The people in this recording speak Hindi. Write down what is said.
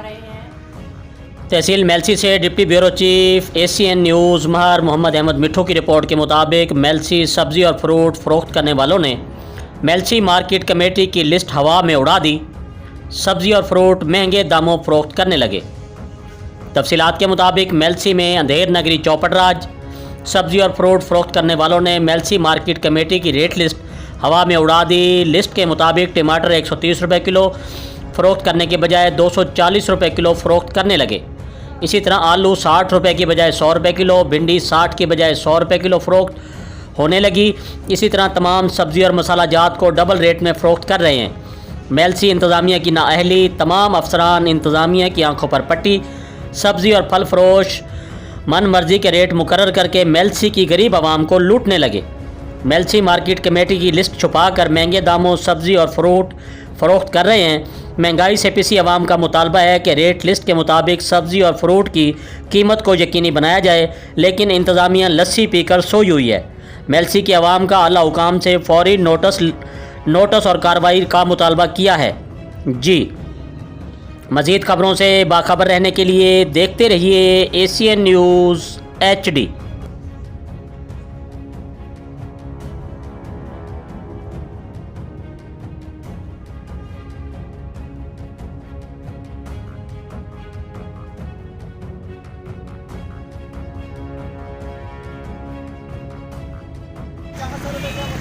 रहे हैं। तहसील मेलसी से deputy bureau chief ACN News Mahar Mohammad Ahmad Mithu की रिपोर्ट के मुताबिक मेलसी सब्ज़ी और फ्रूट फ़रोख्त करने वालों ने मेलसी मार्केट कमेटी की लिस्ट हवा में उड़ा दी। सब्ज़ी और फ्रूट महंगे दामों फ़रोख्त करने लगे। तफसीलात के मुताबिक मेलसी में अंधेर नगरी चौपटराज सब्ज़ी और फ्रूट फ़रोख्त करने वालों ने मेलसी मार्केट कमेटी की रेट लिस्ट हवा में उड़ा दी। लिस्ट के मुताबिक टमाटर 130 रुपये किलो फ़रोख्त करने के बजाय 240 रुपये किलो फ़रोख्त करने लगे। इसी तरह आलू 60 रुपये की बजाय 100 रुपये किलो, भिंडी 60 की बजाय 100 रुपये किलो फ़रोख्त होने लगी। इसी तरह तमाम सब्ज़ी और मसाला जात को डबल रेट में फ़रोख्त कर रहे हैं। मेलसी इंतज़ामिया की नाअहली, तमाम अफसरान इंतज़ामिया की आंखों पर पट्टी। सब्ज़ी और फल फरोश मन मर्जी के रेट मुकर्रर करके मेलसी की गरीब आवाम को लूटने लगे। मेलसी मार्केट कमेटी की लिस्ट छुपा कर महंगे दामों सब्ज़ी और फ्रूट फ़रोख्त कर रहे हैं। महंगाई से पिसी आवाम का मुतालबा है कि रेट लिस्ट के मुताबिक सब्ज़ी और फ्रूट की कीमत को यकीनी बनाया जाए, लेकिन इंतज़ामिया लस्सी पीकर सोई हुई है। मेलसी की आवाम का आला हुकाम से फौरी नोटिस और कार्रवाई का मुतालबा किया है। जी, मज़ीद ख़बरों से बाखबर रहने के लिए देखते रहिए एसीएन न्यूज़ HD। ₹400